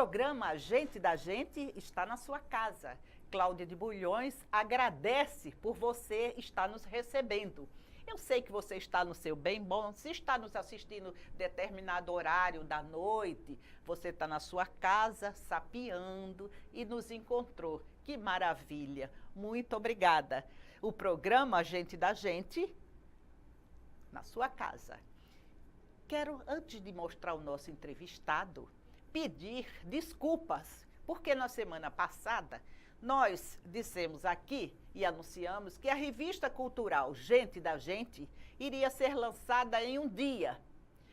programa Gente da Gente está na sua casa. Cláudia de Bulhões agradece por você estar nos recebendo. Eu sei que você está no seu bem bom, se está nos assistindo determinado horário da noite, você está na sua casa, sapeando e nos encontrou. Que maravilha! Muito obrigada. O programa Gente da Gente, na sua casa. Quero, antes de mostrar o nosso entrevistado, pedir desculpas, porque na semana passada nós dissemos aqui e anunciamos que a revista cultural Gente da Gente iria ser lançada em um dia.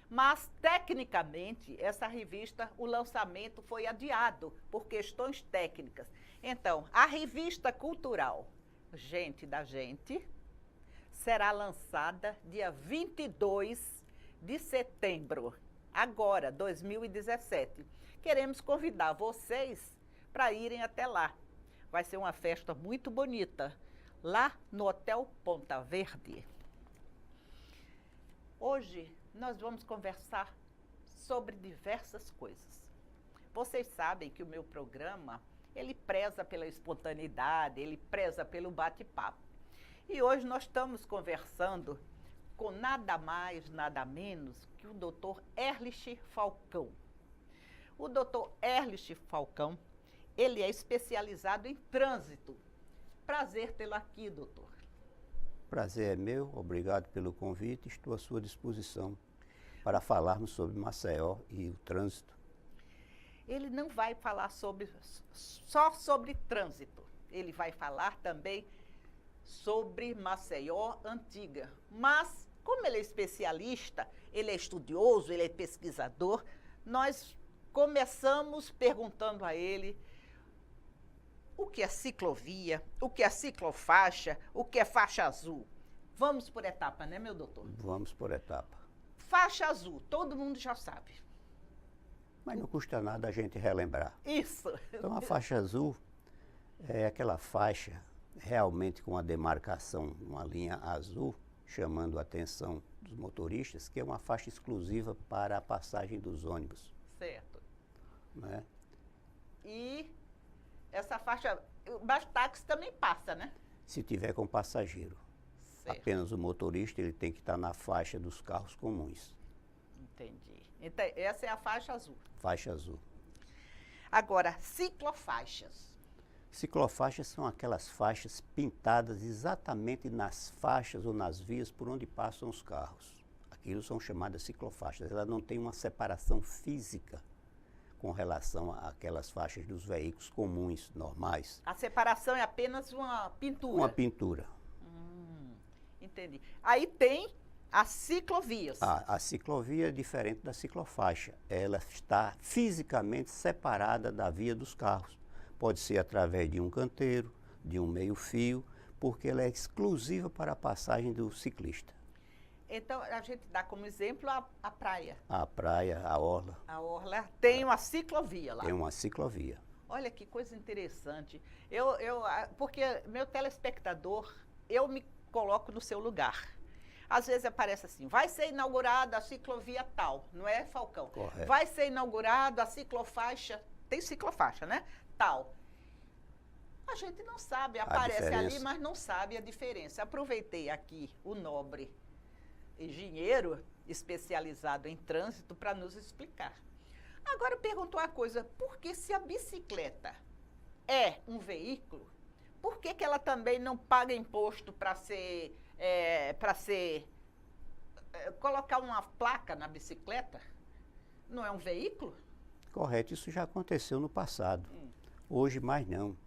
Mas, tecnicamente, essa revista, o lançamento foi adiado por questões técnicas. Então, a revista cultural Gente da Gente será lançada dia 22 de setembro, agora, 2017. Queremos convidar vocês para irem até lá. Vai ser uma festa muito bonita, lá no Hotel Ponta Verde. Hoje nós vamos conversar sobre diversas coisas. Vocês sabem que o meu programa, ele preza pela espontaneidade, ele preza pelo bate-papo. E hoje nós estamos conversando com nada mais, nada menos que o Dr. Erlich Falcão. O Dr. Erlich Falcão, ele é especializado em trânsito. Prazer tê-lo aqui, doutor. Prazer é meu, obrigado pelo convite, estou à sua disposição para falarmos sobre Maceió e o trânsito. Ele não vai falar só sobre trânsito, ele vai falar também sobre Maceió antiga. Mas, como ele é especialista, ele é estudioso, ele é pesquisador, nós começamos perguntando a ele o que é ciclovia, o que é ciclofaixa, o que é faixa azul. Vamos por etapa, né, meu doutor? Vamos por etapa. Faixa azul, todo mundo já sabe. Mas não custa nada a gente relembrar. Isso. Então, a faixa azul é aquela faixa realmente com a demarcação, uma linha azul, chamando a atenção dos motoristas, que é uma faixa exclusiva para a passagem dos ônibus. Certo. Né? E essa faixa, mas táxi também passa, né? Se tiver com passageiro. Certo. Apenas o motorista ele tem que estar na faixa dos carros comuns. Entendi. Então, essa é a faixa azul. Faixa azul. Agora, ciclofaixas. Ciclofaixas são aquelas faixas pintadas exatamente nas faixas ou nas vias por onde passam os carros. Aquilo são chamadas ciclofaixas. Elas não têm uma separação física com relação àquelas faixas dos veículos comuns, normais. A separação é apenas uma pintura. Uma pintura. Entendi. Aí tem as ciclovias. A ciclovia é diferente da ciclofaixa. Ela está fisicamente separada da via dos carros. Pode ser através de um canteiro, de um meio-fio, porque ela é exclusiva para a passagem do ciclista. Então, a gente dá como exemplo a praia. A praia, a orla. A orla tem uma ciclovia lá. Tem uma ciclovia. Olha que coisa interessante. Porque meu telespectador, eu me coloco no seu lugar. Às vezes aparece assim, vai ser inaugurada a ciclovia tal, não é, Falcão? Correto. Vai ser inaugurada a ciclofaixa, tem ciclofaixa, né? Tal. A gente não sabe, aparece ali, mas não sabe a diferença. Aproveitei aqui o nobre engenheiro especializado em trânsito para nos explicar. Agora perguntou uma coisa, por que se a bicicleta é um veículo, por que ela também não paga imposto para colocar uma placa na bicicleta? Não é um veículo? Correto, isso já aconteceu no passado. Hoje mais não.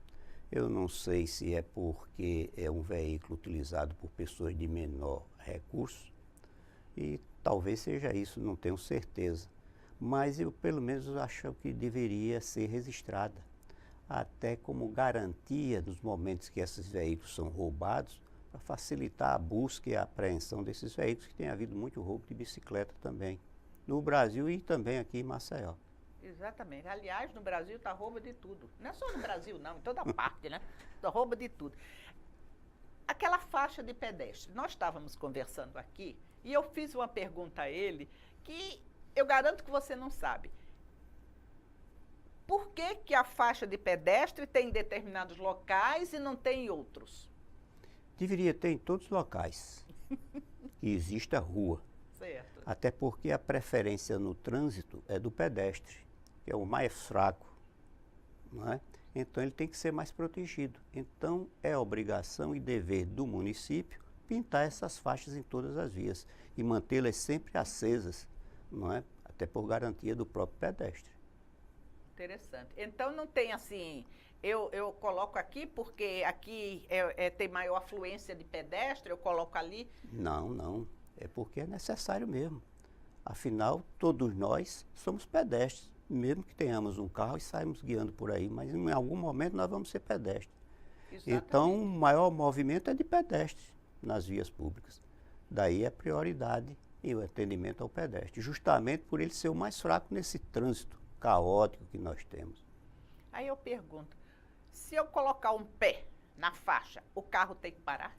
Eu não sei se é porque é um veículo utilizado por pessoas de menor recurso, e talvez seja isso, não tenho certeza. Mas eu pelo menos acho que deveria ser registrada, até como garantia nos momentos que esses veículos são roubados, para facilitar a busca e a apreensão desses veículos, que tem havido muito roubo de bicicleta também, no Brasil e também aqui em Maceió. Exatamente. Aliás, no Brasil está roubo de tudo. Não é só no Brasil, não, em toda parte, né? Tá roubo de tudo. Aquela faixa de pedestre, nós estávamos conversando aqui e eu fiz uma pergunta a ele que eu garanto que você não sabe. Por que que a faixa de pedestre tem em determinados locais e não tem em outros? Deveria ter em todos os locais que exista rua. Certo. Até porque a preferência no trânsito é do pedestre, que é o mais fraco, não é? Então ele tem que ser mais protegido. Então é obrigação e dever do município pintar essas faixas em todas as vias e mantê-las sempre acesas, não é? Até por garantia do próprio pedestre. Interessante. Então não tem assim, eu coloco aqui porque aqui tem maior afluência de pedestre, eu coloco ali. Não, não. É porque é necessário mesmo. Afinal, todos nós somos pedestres, mesmo que tenhamos um carro e saímos guiando por aí, mas em algum momento nós vamos ser pedestres. Exatamente. Então, o maior movimento é de pedestres nas vias públicas. Daí a prioridade e o atendimento ao pedestre, justamente por ele ser o mais fraco nesse trânsito caótico que nós temos. Aí eu pergunto, se eu colocar um pé na faixa, o carro tem que parar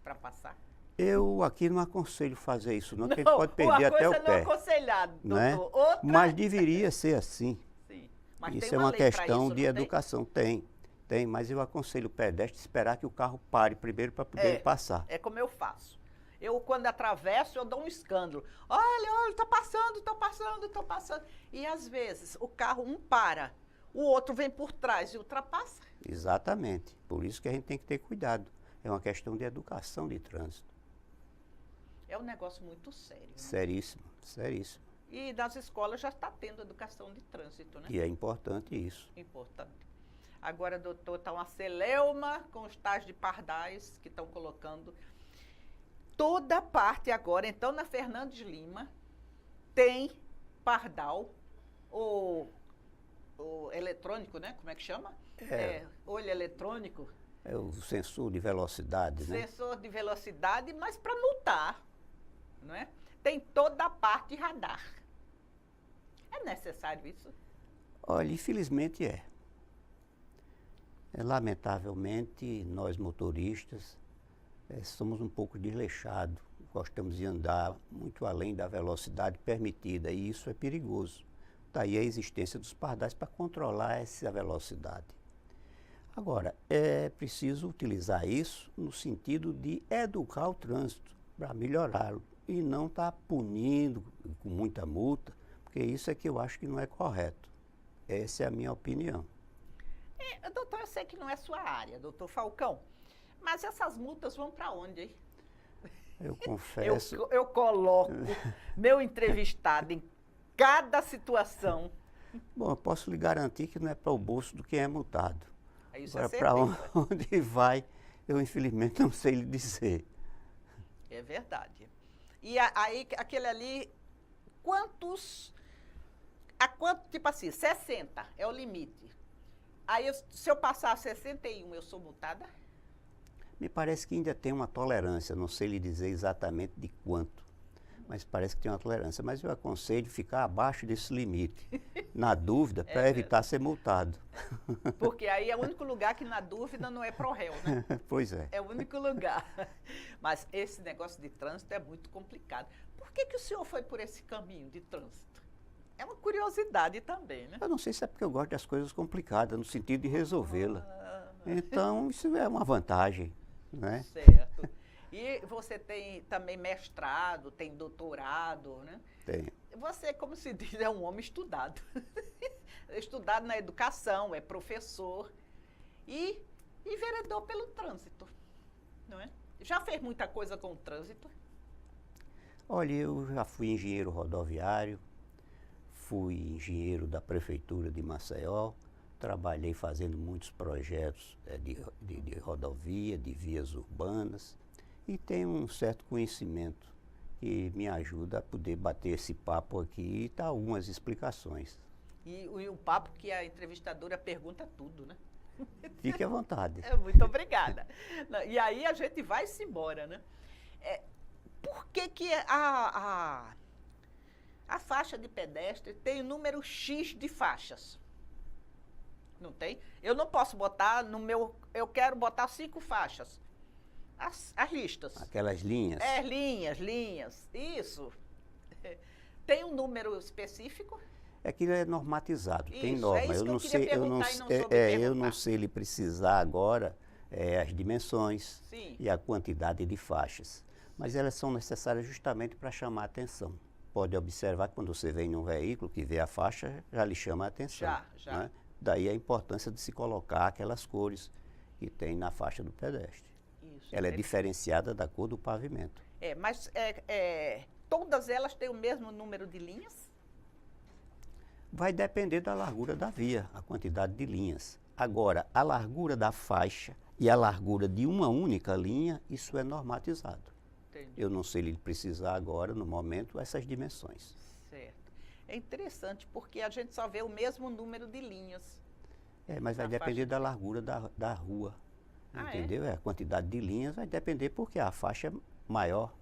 para passar? Eu aqui não aconselho fazer isso, não, porque ele pode perder até o Uma coisa pé. não aconselhado, doutor. Né? Outra... Mas deveria ser assim. Sim. Mas Isso tem é uma lei pra questão isso, de não educação. Tem, mas eu aconselho o pedestre esperar que o carro pare primeiro para poder passar. É como eu faço. Eu, quando atravesso, eu dou um escândalo. Olha, estou passando, estou passando, estou passando. E, às vezes, o carro para, o outro vem por trás e ultrapassa. Exatamente. Por isso que a gente tem que ter cuidado. É uma questão de educação de trânsito. É um negócio muito sério. Né? Seríssimo, seríssimo. E nas escolas já está tendo educação de trânsito, né? E é importante isso. Importante. Agora, doutor, está uma celeuma com os tais de pardais que estão colocando toda parte agora. Então, na Fernandes Lima, tem pardal, ou eletrônico, né? Como é que chama? Olho eletrônico. É o sensor de velocidade, né? Sensor de velocidade, mas para multar, não é? Tem toda a parte radar. É necessário isso? Olha, infelizmente é. Lamentavelmente, nós motoristas somos um pouco desleixados. Gostamos de andar muito além da velocidade permitida e isso é perigoso. Daí a existência dos pardais para controlar essa velocidade. Agora, é preciso utilizar isso no sentido de educar o trânsito para melhorá-lo e não estar punindo com muita multa, porque isso é que eu acho que não é correto. Essa é a minha opinião. Doutor, eu sei que não é sua área, doutor Falcão, mas essas multas vão para onde, hein? Eu confesso... Eu coloco meu entrevistado em cada situação. Bom, eu posso lhe garantir que não é para o bolso do quem é multado. Isso Agora, é para certeza. onde vai, eu infelizmente não sei lhe dizer. É verdade. E aí, aquele ali, tipo assim, 60 é o limite. Aí, se eu passar 61, eu sou multada? Me parece que ainda tem uma tolerância, não sei lhe dizer exatamente de quanto, mas parece que tem uma tolerância. Mas eu aconselho ficar abaixo desse limite, na dúvida, para evitar ser multado. Porque aí é o único lugar que, na dúvida, não é pro réu, né? Pois é. É o único lugar. Mas esse negócio de trânsito é muito complicado. Por que o senhor foi por esse caminho de trânsito? É uma curiosidade também, né? Eu não sei se é porque eu gosto das coisas complicadas, no sentido de resolvê-la. Então, isso é uma vantagem, né? Certo. E você tem também mestrado, tem doutorado, né? Tenho. Você, como se diz, é um homem estudado. Estudado na educação, é professor e vereador pelo trânsito, não é? Já fez muita coisa com o trânsito? Olha, eu já fui engenheiro rodoviário, fui engenheiro da Prefeitura de Maceió, trabalhei fazendo muitos projetos de rodovia, de vias urbanas, e tenho um certo conhecimento que me ajuda a poder bater esse papo aqui e dar algumas explicações. E o papo que a entrevistadora pergunta tudo, né? Fique à vontade. Muito obrigada. E aí a gente vai-se embora, né? Por que a faixa de pedestre tem o número X de faixas? Não tem? Eu não posso botar no meu... Eu quero botar 5 faixas. As listas. Aquelas linhas? Linhas. Isso. Tem um número específico? Aquilo é normatizado, tem Isso, norma. é isso que eu queria eu não, perguntar e não é, soube eu não perguntar. sei lhe precisar agora as dimensões Sim. e a quantidade de faixas, mas elas são necessárias justamente para chamar a atenção. Pode observar que quando você vem num veículo que vê a faixa, já lhe chama a atenção. Já. Né? Daí a importância de se colocar aquelas cores que tem na faixa do pedestre. Isso. Ela é diferenciada da cor do pavimento. Mas todas elas têm o mesmo número de linhas? Vai depender da largura da via, a quantidade de linhas. Agora, a largura da faixa e a largura de uma única linha, isso é normatizado. Entendi. Eu não sei lhe precisar agora, no momento, essas dimensões. Certo. É interessante porque a gente só vê o mesmo número de linhas. Mas vai Na depender faixa. da largura da rua. Ah, Entendeu? A quantidade de linhas vai depender porque a faixa é maior.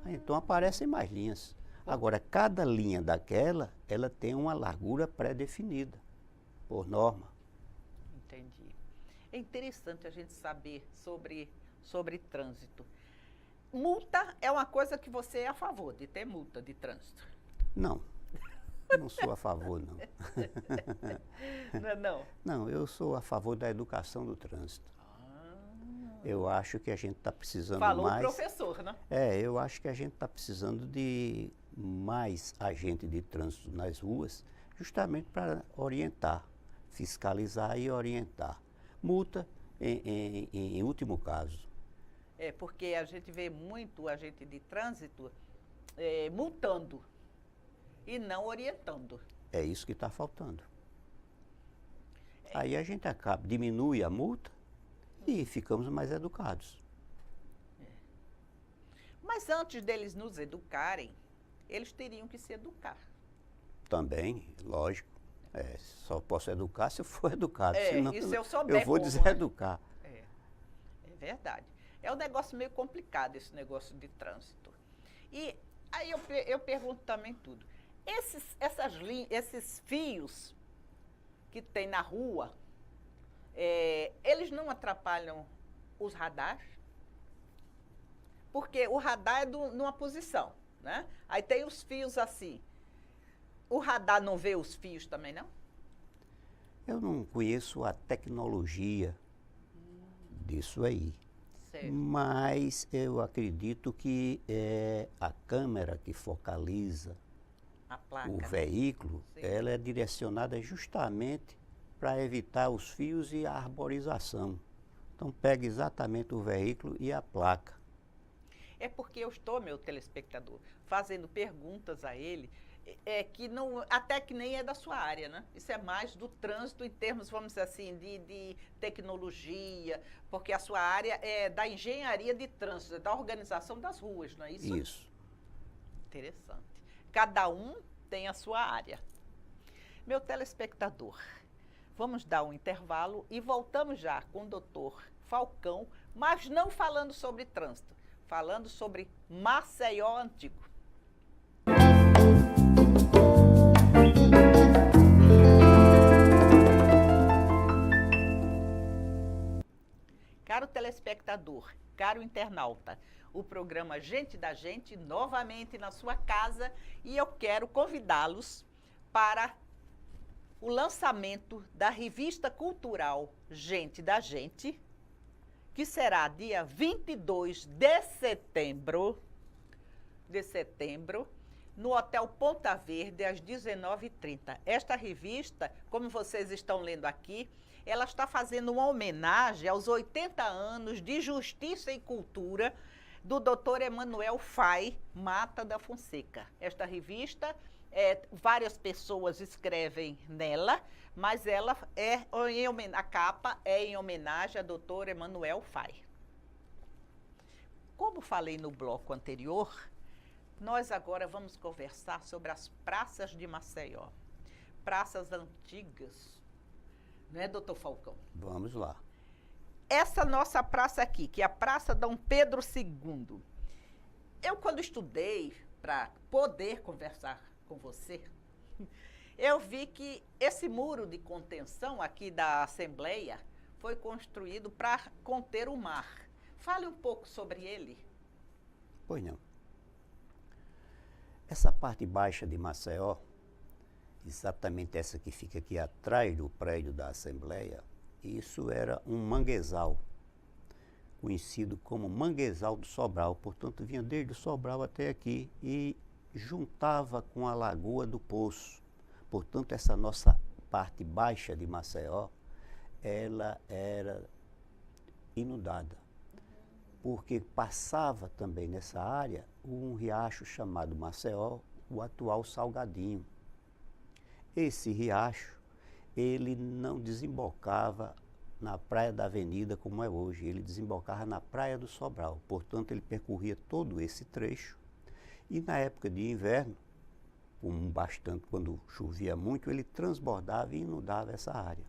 Então aparecem mais linhas. Agora, cada linha daquela, ela tem uma largura pré-definida, por norma. Entendi. É interessante a gente saber sobre trânsito. Multa é uma coisa que você é a favor de ter multa de trânsito. Não sou a favor, não. Não? Não, eu sou a favor da educação do trânsito. Eu acho que a gente está precisando Falou mais... o professor, né? Eu acho que a gente está precisando de mais agente de trânsito nas ruas, justamente para orientar, fiscalizar e orientar. Multa em último caso. Porque a gente vê muito agente de trânsito multando e não orientando. É isso que está faltando. Aí a gente diminui a multa e ficamos mais educados. Mas antes deles nos educarem, eles teriam que se educar. Também, lógico. Só posso educar se eu for educado. Senão e se eu souber eu vou como, deseducar. É verdade. É um negócio meio complicado esse negócio de trânsito. E aí eu pergunto também tudo. Esses fios que tem na rua, eles não atrapalham os radares? Porque o radar é numa posição, né? Aí tem os fios assim. O radar não vê os fios também, não? Eu não conheço a tecnologia disso aí. Certo. Mas eu acredito que a câmera que focaliza A placa. o veículo, Sim. ela é direcionada justamente para evitar os fios e a arborização. Então pega exatamente o veículo e a placa. É porque eu estou, meu telespectador, fazendo perguntas a ele, que não, até que nem é da sua área, né? Isso é mais do trânsito em termos, vamos dizer assim, de tecnologia, porque a sua área é da engenharia de trânsito, da organização das ruas, não é isso? Isso. Interessante. Cada um tem a sua área. Meu telespectador, vamos dar um intervalo e voltamos já com o doutor Falcão, mas não falando sobre trânsito, falando sobre Maceió Antigo. Caro telespectador, caro internauta, o programa Gente da Gente novamente na sua casa e eu quero convidá-los para o lançamento da revista cultural Gente da Gente, que será dia 22 de setembro, no Hotel Ponta Verde, às 19h30. Esta revista, como vocês estão lendo aqui, ela está fazendo uma homenagem aos 80 anos de Justiça e Cultura do Dr. Emanuel Fay Mata da Fonseca. Esta revista, várias pessoas escrevem nela, mas ela a capa é em homenagem a Dr. Emanuel Fay. Como falei no bloco anterior, nós agora vamos conversar sobre as praças de Maceió. Praças antigas, não é, doutor Falcão? Vamos lá. Essa nossa praça aqui, que é a Praça Dom Pedro II, eu quando estudei para poder conversar com você, eu vi que esse muro de contenção aqui da Assembleia foi construído para conter o mar. Fale um pouco sobre ele. Pois não. Essa parte baixa de Maceió, exatamente essa que fica aqui atrás do prédio da Assembleia, isso era um manguezal, conhecido como Manguezal do Sobral. Portanto, vinha desde o Sobral até aqui e juntava com a Lagoa do Poço. Portanto, essa nossa parte baixa de Maceió, ela era inundada, porque passava também nessa área um riacho chamado Maceió, o atual Salgadinho. Esse riacho, ele não desembocava na praia da Avenida como é hoje, ele desembocava na praia do Sobral. Portanto, ele percorria todo esse trecho e na época de inverno, bastante, quando chovia muito, ele transbordava e inundava essa área.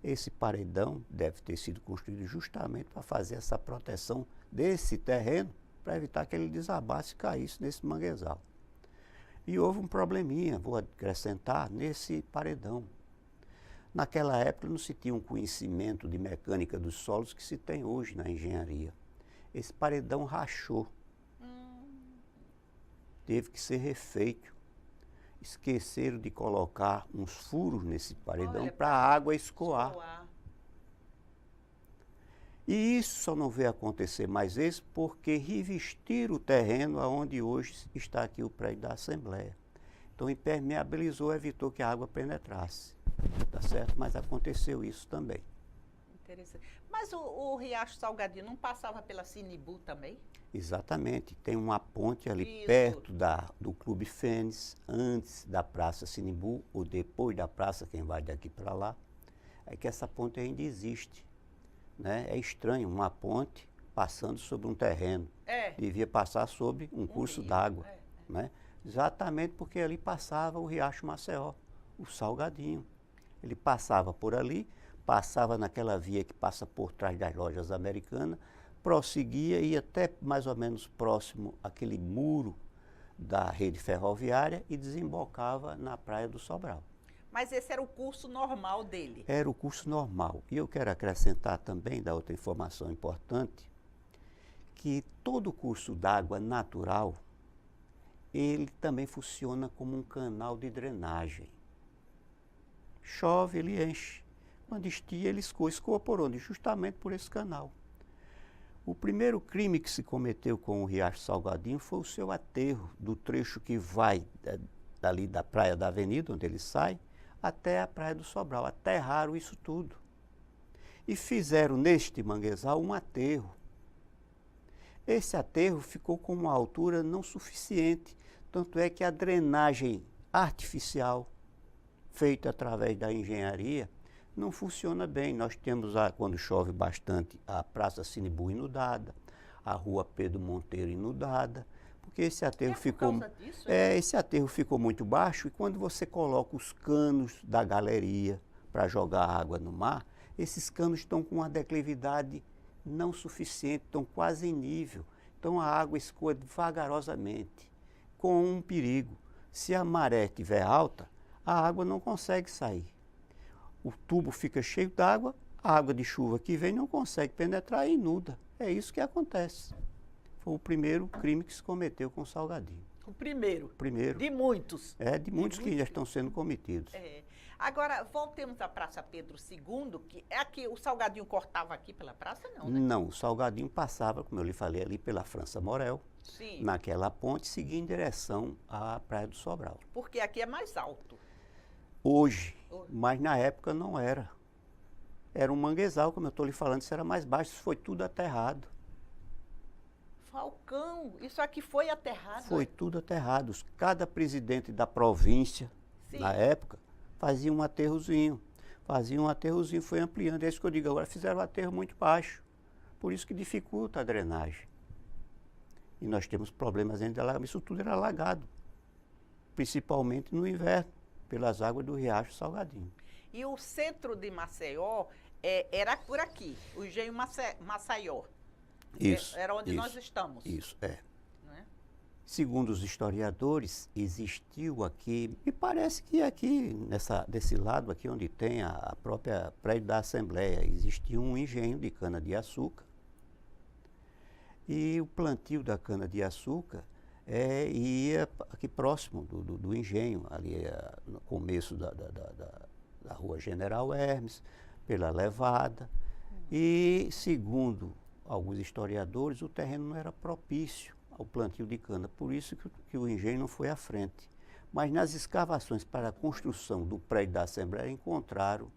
Esse paredão deve ter sido construído justamente para fazer essa proteção desse terreno, para evitar que ele desabasse e caísse nesse manguezal. E houve um probleminha, vou acrescentar, nesse paredão. Naquela época não se tinha um conhecimento de mecânica dos solos que se tem hoje na engenharia. Esse paredão rachou. Teve que ser refeito. Esqueceram de colocar uns furos nesse paredão para a água escoar. E isso só não veio acontecer mais vezes porque revestiram o terreno onde hoje está aqui o prédio da Assembleia. Então impermeabilizou, evitou que a água penetrasse. Tá certo? Mas aconteceu isso também. Interessante. Mas o Riacho Salgadinho não passava pela Sinibu também? Exatamente. Tem uma ponte ali Isso. perto do Clube Fênix, antes da Praça Sinibu, ou depois da praça, quem vai daqui para lá, é que essa ponte ainda existe. Né? É estranho, uma ponte passando sobre um terreno. Devia passar sobre um curso d'água. Né? Exatamente porque ali passava o Riacho Maceió, o Salgadinho. Ele passava por ali, passava naquela via que passa por trás das lojas americanas, prosseguia, ia até mais ou menos próximo àquele muro da rede ferroviária e desembocava na Praia do Sobral. Mas esse era o curso normal dele? Era o curso normal. E eu quero acrescentar também, da outra informação importante, que todo curso d'água natural, ele também funciona como um canal de drenagem. Chove, ele enche. Quando estia, ele escoa por onde? Justamente por esse canal. O primeiro crime que se cometeu com o Riacho Salgadinho foi o seu aterro, do trecho que vai dali da praia da Avenida, onde ele sai, até a Praia do Sobral. Aterraram isso tudo. E fizeram neste manguezal um aterro. Esse aterro ficou com uma altura não suficiente, tanto é que a drenagem artificial, feita através da engenharia, não funciona bem. Nós temos, quando chove bastante, a Praça Sinibu inundada, a Rua Pedro Monteiro inundada, porque esse aterro esse aterro ficou muito baixo e quando você coloca os canos da galeria para jogar água no mar, esses canos estão com uma declividade não suficiente, estão quase em nível. Então a água escoa vagarosamente, com um perigo. Se a maré estiver alta, a água não consegue sair. O tubo fica cheio d'água, a água de chuva que vem não consegue penetrar e inunda. É isso que acontece. Foi o primeiro crime que se cometeu com o Salgadinho. O primeiro? Primeiro. De muitos? De muitos que ainda estão sendo cometidos. Agora, voltemos à Praça Pedro II, que é aqui, o Salgadinho cortava aqui pela praça, não, né? Não, o Salgadinho passava, como eu lhe falei, ali pela França Morel, Sim. Naquela ponte, seguia em direção à Praia do Sobral. Porque aqui é mais alto. Hoje, mas na época não era. Era um manguezal, como eu estou lhe falando, isso era mais baixo, isso foi tudo aterrado. Falcão, isso aqui foi aterrado? Foi tudo aterrado. Cada presidente da província, Sim. na época, fazia um aterrozinho. Foi ampliando. É isso que eu digo, agora fizeram um aterro muito baixo. Por isso que dificulta a drenagem. E nós temos problemas ainda de alagamento. Isso tudo era alagado, principalmente no inverno, pelas águas do Riacho Salgadinho. E o centro de Maceió era por aqui, o Engenho Maceió. Isso. Era onde nós estamos. Isso, Não é? Segundo os historiadores, existiu aqui, me parece que aqui, desse lado aqui onde tem a própria prédio da Assembleia, existia um engenho de cana-de-açúcar. E o plantio da cana-de-açúcar ia aqui próximo do engenho, ali no começo da Rua General Hermes, pela Levada. E, segundo alguns historiadores, o terreno não era propício ao plantio de cana, por isso que o engenho não foi à frente. Mas nas escavações para a construção do prédio da Assembleia encontraram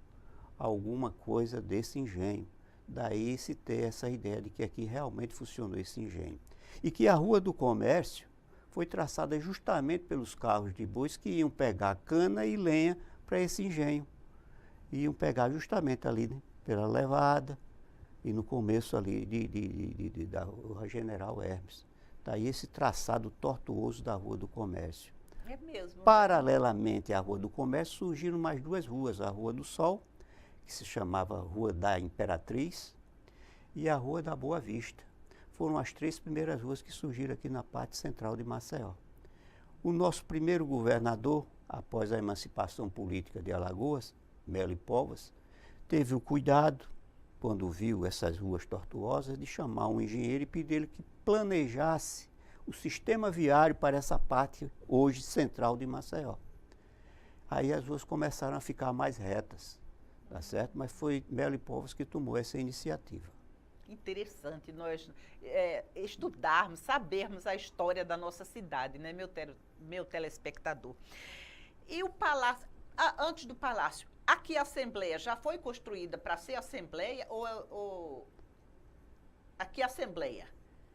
alguma coisa desse engenho. Daí se ter essa ideia de que aqui realmente funcionou esse engenho. E que a Rua do Comércio foi traçada justamente pelos carros de bois que iam pegar cana e lenha para esse engenho. Iam pegar justamente ali, né, pela Levada e no começo ali da Rua General Hermes. Daí esse traçado tortuoso da Rua do Comércio. É mesmo. Paralelamente à Rua do Comércio surgiram mais duas ruas, a Rua do Sol, que se chamava Rua da Imperatriz, e a Rua da Boa Vista. Foram as três primeiras ruas que surgiram aqui na parte central de Maceió. O nosso primeiro governador, após a emancipação política de Alagoas, Melo e Povas, teve o cuidado, quando viu essas ruas tortuosas, de chamar um engenheiro e pedir-lhe que planejasse o sistema viário para essa parte hoje central de Maceió. Aí as ruas começaram a ficar mais retas, tá certo? Mas foi Melo e Povas que tomou essa iniciativa. Interessante nós estudarmos, sabermos a história da nossa cidade, né, meu telespectador. E o palácio, antes do palácio, aqui a Assembleia já foi construída para ser Assembleia ou aqui a Assembleia?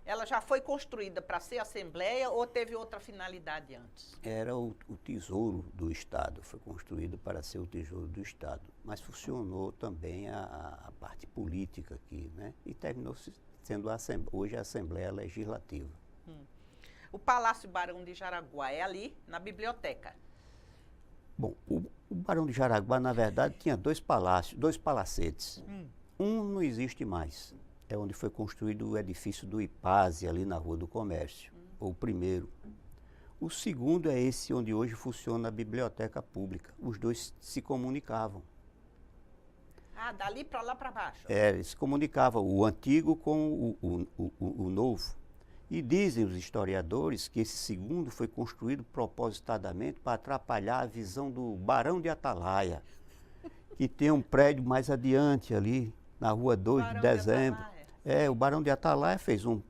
Ela já foi construída para ser Assembleia ou teve outra finalidade antes? Era o Tesouro do Estado, foi construído para ser o Tesouro do Estado, mas funcionou também a parte política aqui, né? E terminou sendo hoje a Assembleia Legislativa. O Palácio Barão de Jaraguá é ali, na biblioteca? Bom, o Barão de Jaraguá, na verdade, tinha dois palacetes. Um não existe mais. É onde foi construído o edifício do IPASE, ali na Rua do Comércio, o primeiro. O segundo é esse onde hoje funciona a Biblioteca Pública. Os dois se comunicavam. Ah, dali para lá para baixo? Eles se comunicavam, o antigo com o novo. E dizem os historiadores que esse segundo foi construído propositadamente para atrapalhar a visão do Barão de Atalaia, que tem um prédio mais adiante ali, na Rua 2 de Dezembro. O Barão de Atalaia fez um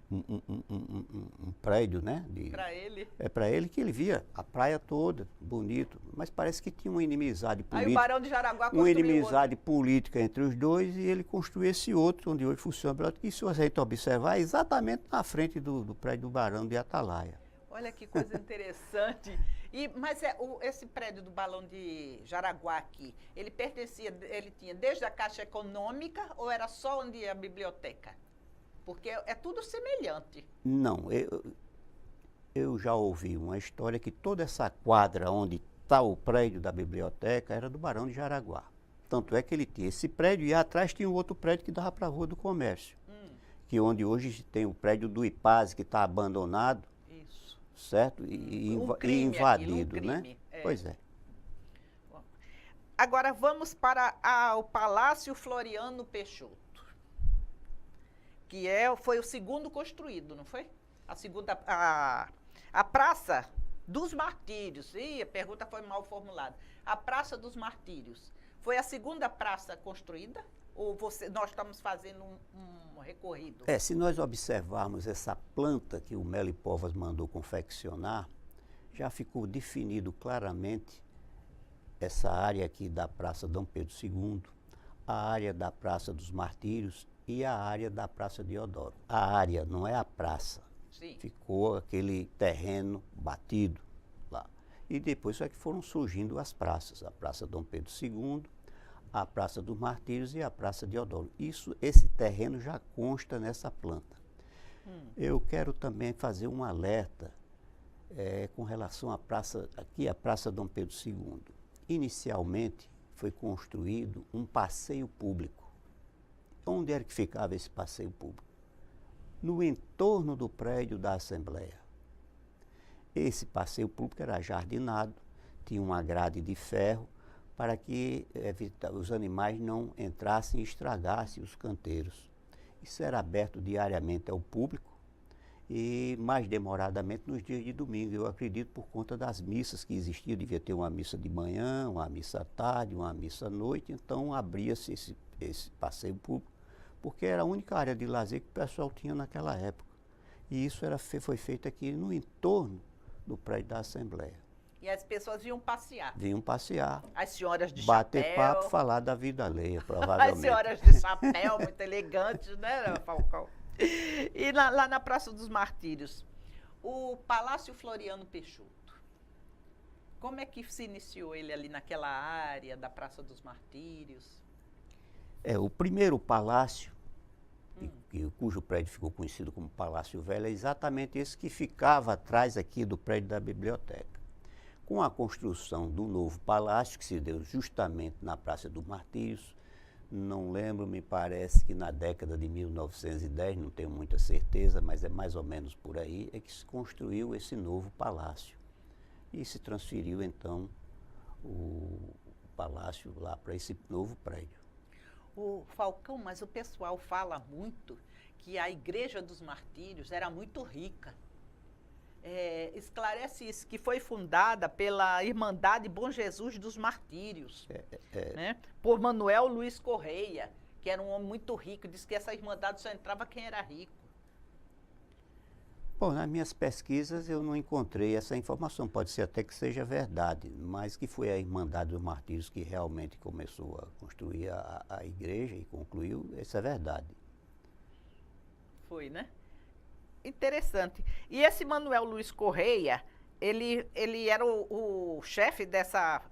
prédio, né? Para ele? É para ele que ele via a praia toda, bonito. Mas parece que tinha uma inimizade política. Aí o Barão de Jaraguá construiu uma inimizade política entre os dois e ele construiu esse outro, onde hoje funciona. E se você observar, é exatamente na frente do prédio do Barão de Atalaia. Olha que coisa interessante. Mas esse prédio do Balão de Jaraguá aqui, ele tinha desde a Caixa Econômica ou era só onde ia a biblioteca? Porque é tudo semelhante. Não, eu já ouvi uma história que toda essa quadra onde está o prédio da biblioteca era do Barão de Jaraguá. Tanto é que ele tinha esse prédio e atrás tinha um outro prédio que dava para a Rua do Comércio. Que onde hoje tem o prédio do IPASE que está abandonado. Isso. Certo? E invadido, né? Pois é. Bom, agora vamos para o Palácio Floriano Peixoto, que foi o segundo construído, não foi? A Praça dos Martírios. A pergunta foi mal formulada. A Praça dos Martírios foi a segunda praça construída? Ou nós estamos fazendo um recorrido? Se nós observarmos essa planta que o Melo e Povas mandou confeccionar, já ficou definido claramente essa área aqui da Praça Dom Pedro II, a área da Praça dos Martírios e a área da Praça Deodoro. A área, não é a praça. Sim. Ficou aquele terreno batido lá. E depois é que foram surgindo as praças, a Praça Dom Pedro II, a Praça dos Martírios e a Praça Deodoro. Esse terreno já consta nessa planta. Eu quero também fazer um alerta com relação à praça, aqui a Praça Dom Pedro II. Inicialmente foi construído um passeio público. Onde era que ficava esse passeio público? No entorno do prédio da Assembleia. Esse passeio público era jardinado, tinha uma grade de ferro para que os animais não entrassem e estragassem os canteiros. Isso era aberto diariamente ao público e mais demoradamente nos dias de domingo. Eu acredito por conta das missas que existiam, devia ter uma missa de manhã, uma missa à tarde, uma missa à noite, então abria-se esse passeio público, porque era a única área de lazer que o pessoal tinha naquela época. E isso foi feito aqui no entorno do prédio da Assembleia. E as pessoas vinham passear. Vinham passear, As senhoras de bater chapéu. papo, falar da vida alheia, provavelmente. As senhoras de chapéu, muito elegantes, né, Falcão? E lá na Praça dos Martírios, o Palácio Floriano Peixoto. Como é que se iniciou ele ali naquela área da Praça dos Martírios? O primeiro palácio, cujo prédio ficou conhecido como Palácio Velho, é exatamente esse que ficava atrás aqui do prédio da biblioteca. Com a construção do novo palácio, que se deu justamente na Praça dos Martírios, não lembro, me parece que na década de 1910, não tenho muita certeza, mas é mais ou menos por aí, é que se construiu esse novo palácio. E se transferiu, então, o palácio lá para esse novo prédio. O Falcão, mas o pessoal fala muito que a Igreja dos Martírios era muito rica. Esclarece isso, que foi fundada pela Irmandade Bom Jesus dos Martírios, né? Por Manuel Luiz Correia, que era um homem muito rico, disse que essa irmandade só entrava quem era rico. Bom, nas minhas pesquisas eu não encontrei essa informação, pode ser até que seja verdade, mas que foi a Irmandade dos Martírios que realmente começou a construir a igreja e concluiu, isso é verdade. Foi, né? Interessante. E esse Manuel Luiz Correia, ele era o chefe dessa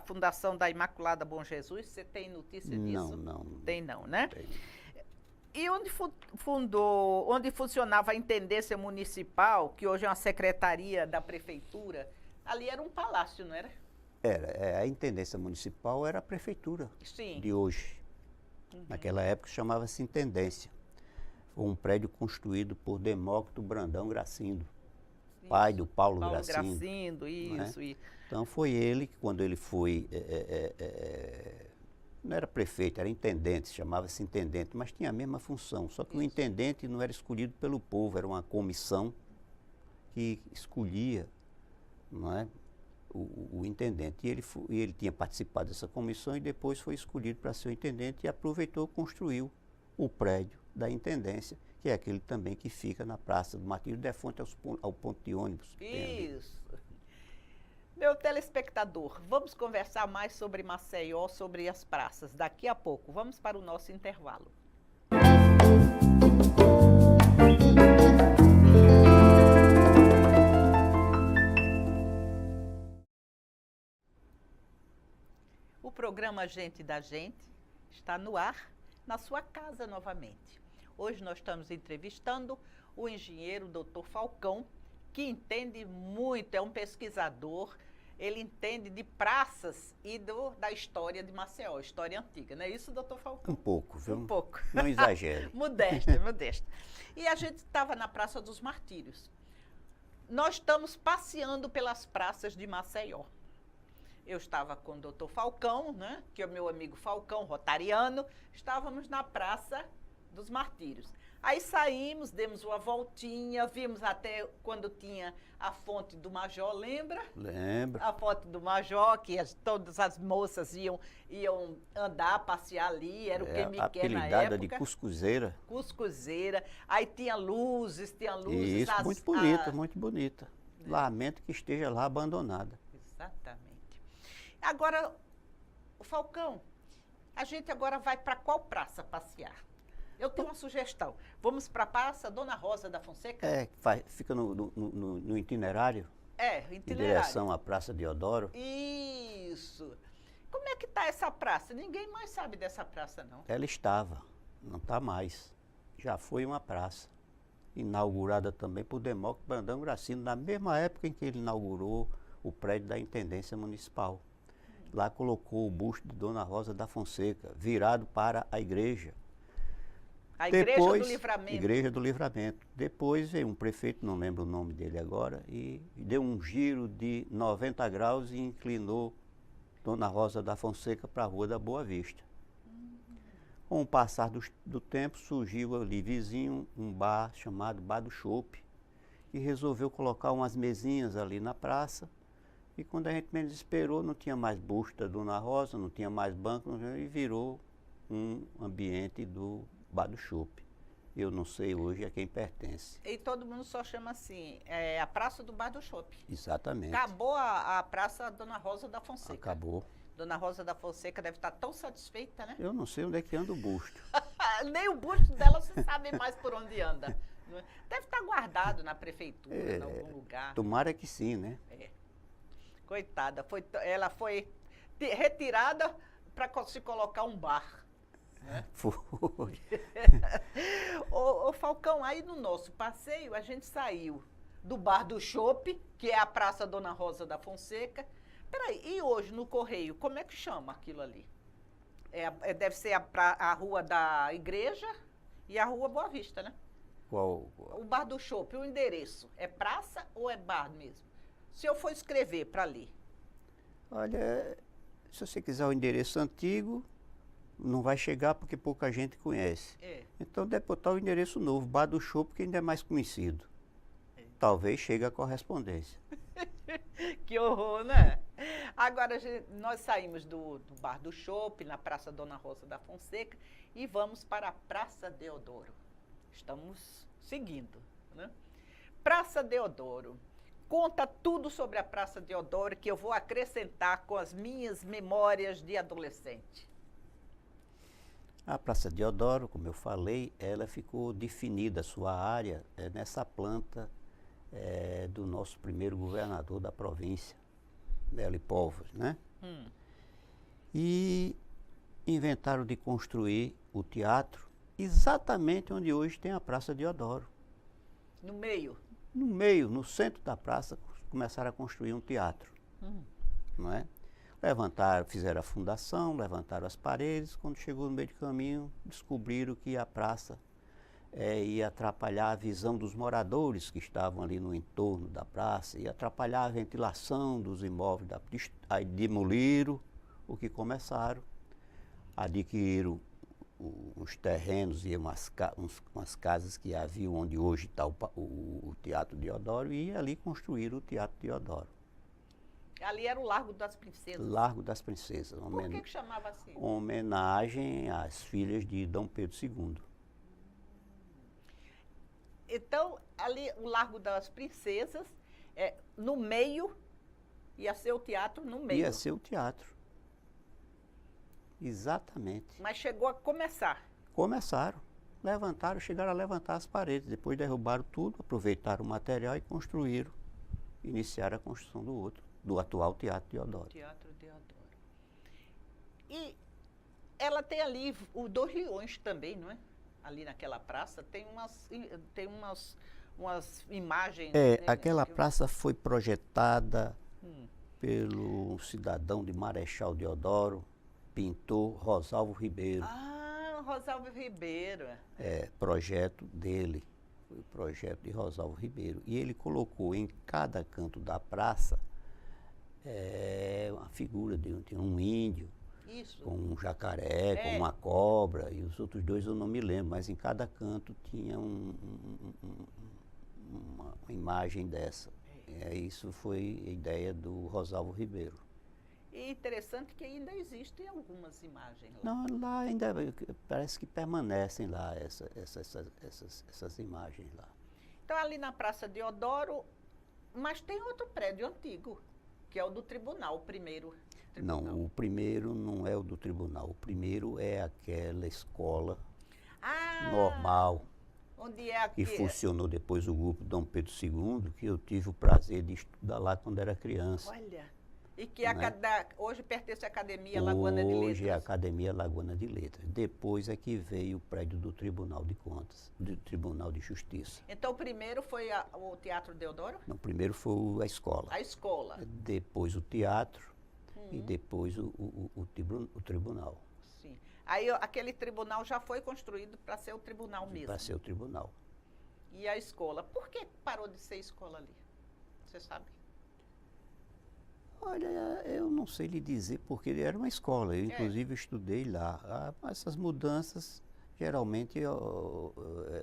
fundação da Imaculada Bom Jesus? Você tem notícia disso? Não. Tem não, né? Tem. E onde funcionava a Intendência Municipal, que hoje é uma secretaria da Prefeitura, ali era um palácio, não era? Era. A Intendência Municipal era a Prefeitura de hoje. Naquela época chamava-se Intendência. Foi um prédio construído por Demócrito Brandão Gracindo, pai do Paulo Gracindo. Isso. Então foi ele que, quando ele foi, não era prefeito, era intendente, chamava-se intendente, mas tinha a mesma função, só que o intendente não era escolhido pelo povo, era uma comissão que escolhia, não é, o intendente. E ele tinha participado dessa comissão e depois foi escolhido para ser o intendente e aproveitou e construiu o prédio da intendência, que é aquele também que fica na Praça do Martírio, de frente ao ponto de ônibus. Isso. Meu telespectador, vamos conversar mais sobre Maceió, sobre as praças, daqui a pouco. Vamos para o nosso intervalo. O programa Gente da Gente está no ar, na sua casa novamente. Hoje nós estamos entrevistando o engenheiro Dr. Falcão, que entende muito, é um pesquisador, ele entende de praças e da história de Maceió, história antiga, não é isso, doutor Falcão? Um pouco, viu? Um pouco. Não exagere. Modesta. E a gente estava na Praça dos Martírios. Nós estamos passeando pelas praças de Maceió. Eu estava com o doutor Falcão, né, que é o meu amigo Falcão, rotariano, estávamos na Praça dos Martírios. Aí saímos, demos uma voltinha, vimos até quando tinha a fonte do Major, lembra? Lembro. A fonte do Major, que todas as moças iam andar, passear ali, era o que me quer na época. De Cuscuzeira. Cuscuzeira. Aí tinha luzes. Isso, muito bonita. Lamento que esteja lá abandonada. Exatamente. Agora, o Falcão, a gente agora vai para qual praça passear? Eu tenho uma sugestão. Vamos para a Praça Dona Rosa da Fonseca? Fica no itinerário. Itinerário. Em direção à Praça Deodoro. Isso. Como é que está essa praça? Ninguém mais sabe dessa praça, não. Ela estava, não está mais. Já foi uma praça. Inaugurada também por Demócrito Brandão Gracindo, na mesma época em que ele inaugurou o prédio da Intendência Municipal. Lá colocou o busto de Dona Rosa da Fonseca, virado para a igreja. A Igreja do Livramento. Igreja do Livramento. Depois veio um prefeito, não lembro o nome dele agora, e deu um giro de 90 graus e inclinou Dona Rosa da Fonseca para a Rua da Boa Vista. Com o passar do tempo, surgiu ali vizinho um bar chamado Bar do Chope, que resolveu colocar umas mesinhas ali na praça. E quando a gente menos esperou, não tinha mais busto da Dona Rosa, não tinha mais banco, e virou um ambiente do Bar do Chopp. Eu não sei hoje a quem pertence. E todo mundo só chama assim, a Praça do Bar do Chopp. Exatamente. Acabou a Praça Dona Rosa da Fonseca. Acabou. Dona Rosa da Fonseca deve estar tão satisfeita, né? Eu não sei onde é que anda o busto. Nem o busto dela se sabe mais por onde anda. Deve estar guardado na prefeitura, em algum lugar. Tomara que sim, né? Coitada, ela foi retirada para se colocar um bar. Né? Foi. Ô Falcão, aí no nosso passeio a gente saiu do Bar do Chopp, que é a Praça Dona Rosa da Fonseca. Peraí, e hoje no Correio, como é que chama aquilo ali? Deve ser a Rua da Igreja e a Rua Boa Vista, né? Qual? O Bar do Chopp, o endereço, é praça ou é bar mesmo? Se eu for escrever para ali. Olha, se você quiser o endereço antigo, não vai chegar porque pouca gente conhece. Então deve botar o endereço novo, Bar do Chopp, que ainda é mais conhecido. Talvez chegue a correspondência. Que horror, né? Agora, nós saímos do Bar do Chopp, na Praça Dona Rosa da Fonseca, e vamos para a Praça Deodoro. Estamos seguindo, né? Praça Deodoro. Conta tudo sobre a Praça Deodoro, que eu vou acrescentar com as minhas memórias de adolescente. A Praça Deodoro, como eu falei, ela ficou definida, a sua área, nessa planta do nosso primeiro governador da província, Melo Povos, né? E inventaram de construir o teatro exatamente onde hoje tem a Praça Deodoro. No meio? No meio, no centro da praça, começaram a construir um teatro, não é? Fizeram a fundação, levantaram as paredes, quando chegou no meio do caminho, descobriram que a praça ia atrapalhar a visão dos moradores que estavam ali no entorno da praça, ia atrapalhar a ventilação dos imóveis da praça. Aí demoliram o que começaram, adquiriram uns terrenos e umas casas que haviam onde hoje está o Teatro Deodoro, e ali construíram o Teatro Deodoro. Ali era o Largo das Princesas. Largo das Princesas. Por que chamava assim? Homenagem às filhas de Dom Pedro II. Então, ali o Largo das Princesas, no meio, ia ser o teatro no meio. Ia ser o teatro. Exatamente. Mas chegou a começar. Começaram. Chegaram a levantar as paredes. Depois derrubaram tudo, aproveitaram o material e construíram. Iniciaram a construção do atual Teatro Deodoro. Teatro Deodoro. E ela tem ali os 2 leões também, não é? Ali naquela praça tem umas imagens. Aquela praça foi projetada pelo cidadão de Marechal Deodoro, pintor Rosalvo Ribeiro. Ah, Rosalvo Ribeiro. Projeto dele, foi o projeto de Rosalvo Ribeiro. E ele colocou em cada canto da praça uma figura de um índio, com um jacaré, com uma cobra, e os outros 2 eu não me lembro, mas em cada canto tinha uma imagem dessa. Isso foi a ideia do Rosalvo Ribeiro. E interessante que ainda existem algumas imagens lá. Não, lá ainda parece que permanecem lá essas imagens lá. Então ali na Praça Deodoro, mas tem outro prédio antigo, que é o do tribunal, o primeiro. Não, o primeiro não é o do tribunal. O primeiro é aquela escola normal. Onde é que funcionou depois o grupo Dom Pedro II, que eu tive o prazer de estudar lá quando era criança. Olha, e que hoje pertence à Academia Lagoana de Letras. Hoje é a Academia Lagoana de Letras. Depois é que veio o prédio do Tribunal de Contas, do Tribunal de Justiça. Então o primeiro foi o Teatro Deodoro? Não, primeiro foi a escola. A escola. Depois o teatro e depois o tribunal. Sim. Aí aquele tribunal já foi construído para ser o tribunal mesmo. Para ser o tribunal. E a escola? Por que parou de ser escola ali? Você sabe? Olha, eu não sei lhe dizer porque ele era uma escola. Eu, inclusive, estudei lá. Essas mudanças, Geralmente